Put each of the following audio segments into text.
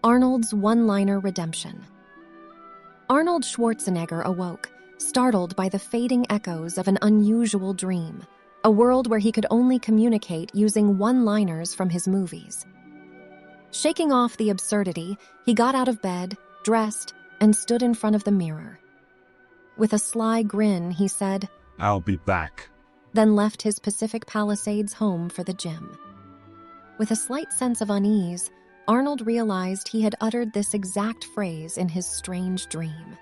Arnold's one-liner redemption. Arnold Schwarzenegger awoke, startled by the fading echoes of an unusual dream, a world where he could only communicate using one-liners from his movies. Shaking off the absurdity, he got out of bed, dressed, and stood in front of the mirror. With a sly grin, he said, "I'll be back," then left his Pacific Palisades home for the gym. With a slight sense of unease, Arnold realized he had uttered this exact phrase in his strange dream.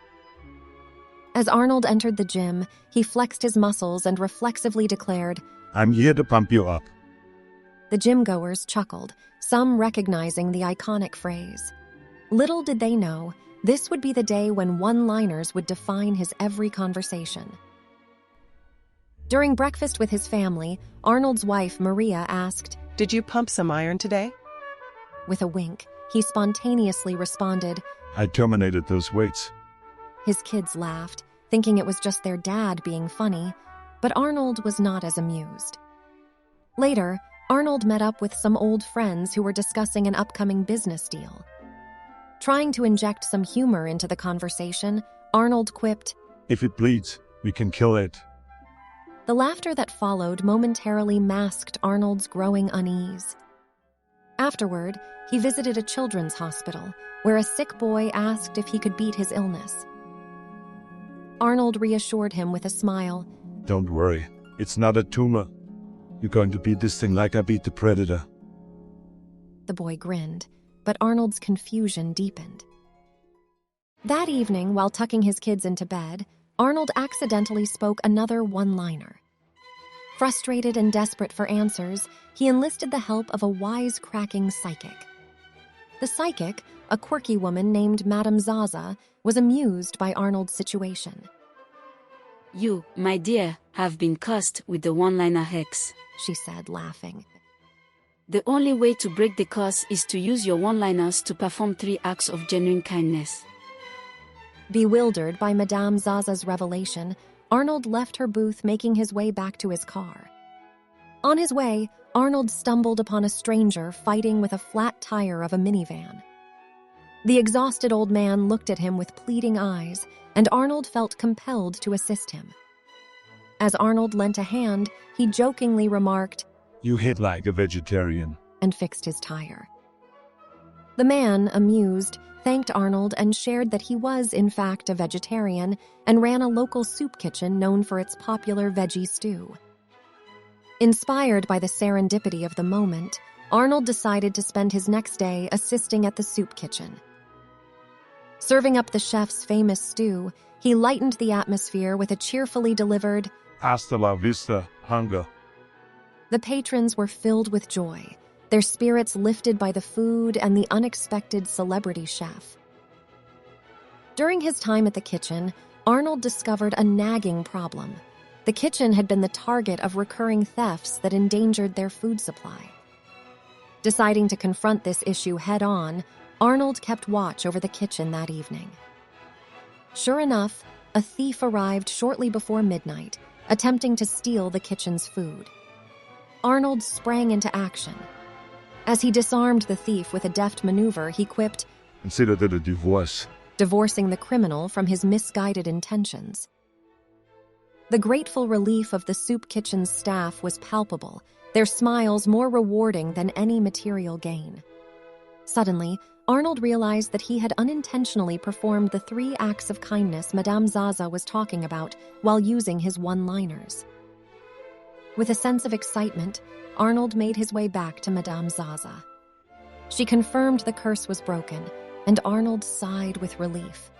As Arnold entered the gym, he flexed his muscles and reflexively declared, "I'm here to pump you up." The gym-goers chuckled, some recognizing the iconic phrase. Little did they know, this would be the day when one-liners would define his every conversation. During breakfast with his family, Arnold's wife, Maria, asked, "Did you pump some iron today?" With a wink, he spontaneously responded, "I terminated those weights." His kids laughed, thinking it was just their dad being funny, but Arnold was not as amused. Later, Arnold met up with some old friends who were discussing an upcoming business deal. Trying to inject some humor into the conversation, Arnold quipped, "If it bleeds, we can kill it." The laughter that followed momentarily masked Arnold's growing unease. Afterward, he visited a children's hospital, where a sick boy asked if he could beat his illness. Arnold reassured him with a smile. "Don't worry, it's not a tumor. You're going to beat this thing like I beat the Predator." The boy grinned, but Arnold's confusion deepened. That evening, while tucking his kids into bed, Arnold accidentally spoke another one-liner. Frustrated and desperate for answers, he enlisted the help of a wise-cracking psychic. The psychic, a quirky woman named Madame Zaza, was amused by Arnold's situation. "You, my dear, have been cursed with the one-liner hex," she said, laughing. "The only way to break the curse is to use your one-liners to perform 3 acts of genuine kindness." Bewildered by Madame Zaza's revelation, Arnold left her booth, making his way back to his car. On his way, Arnold stumbled upon a stranger fighting with a flat tire of a minivan. The exhausted old man looked at him with pleading eyes, and Arnold felt compelled to assist him. As Arnold lent a hand, he jokingly remarked, "You hit like a vegetarian," and fixed his tire. The man, amused, thanked Arnold and shared that he was, in fact, a vegetarian and ran a local soup kitchen known for its popular veggie stew. Inspired by the serendipity of the moment, Arnold decided to spend his next day assisting at the soup kitchen. Serving up the chef's famous stew, he lightened the atmosphere with a cheerfully delivered, "Hasta la vista, hunger." The patrons were filled with joy, their spirits lifted by the food and the unexpected celebrity chef. During his time at the kitchen, Arnold discovered a nagging problem. The kitchen had been the target of recurring thefts that endangered their food supply. Deciding to confront this issue head-on, Arnold kept watch over the kitchen that evening. Sure enough, a thief arrived shortly before midnight, attempting to steal the kitchen's food. Arnold sprang into action. As he disarmed the thief with a deft maneuver, he quipped, "Consider that a divorce." divorcing the criminal from his misguided intentions. The grateful relief of the soup kitchen's staff was palpable, their smiles more rewarding than any material gain. Suddenly, Arnold realized that he had unintentionally performed the 3 acts of kindness Madame Zaza was talking about while using his one-liners. With a sense of excitement, Arnold made his way back to Madame Zaza. She confirmed the curse was broken, and Arnold sighed with relief.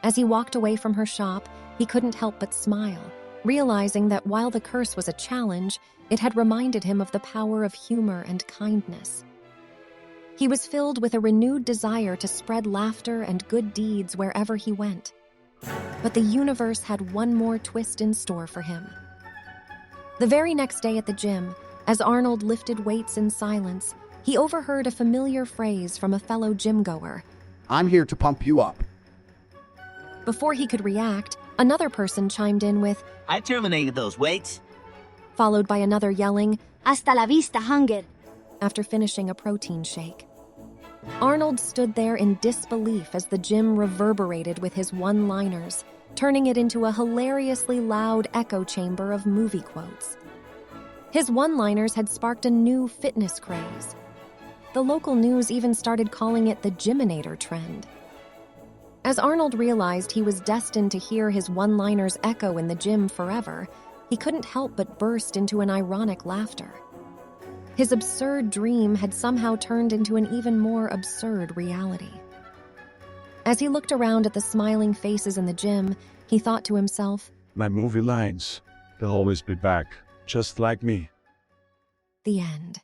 As he walked away from her shop, he couldn't help but smile, realizing that while the curse was a challenge, it had reminded him of the power of humor and kindness. He was filled with a renewed desire to spread laughter and good deeds wherever he went. But the universe had one more twist in store for him. The very next day at the gym, as Arnold lifted weights in silence, he overheard a familiar phrase from a fellow gym-goer. "I'm here to pump you up." Before he could react, another person chimed in with, "I terminated those weights," followed by another yelling, "Hasta la vista, hunger." after finishing a protein shake. Arnold stood there in disbelief as the gym reverberated with his one-liners, turning it into a hilariously loud echo chamber of movie quotes. His one-liners had sparked a new fitness craze. The local news even started calling it the Gyminator trend. As Arnold realized he was destined to hear his one-liners echo in the gym forever, he couldn't help but burst into an ironic laughter. His absurd dream had somehow turned into an even more absurd reality. As he looked around at the smiling faces in the gym, he thought to himself, My movie lines, they'll always be back, just like me. the end.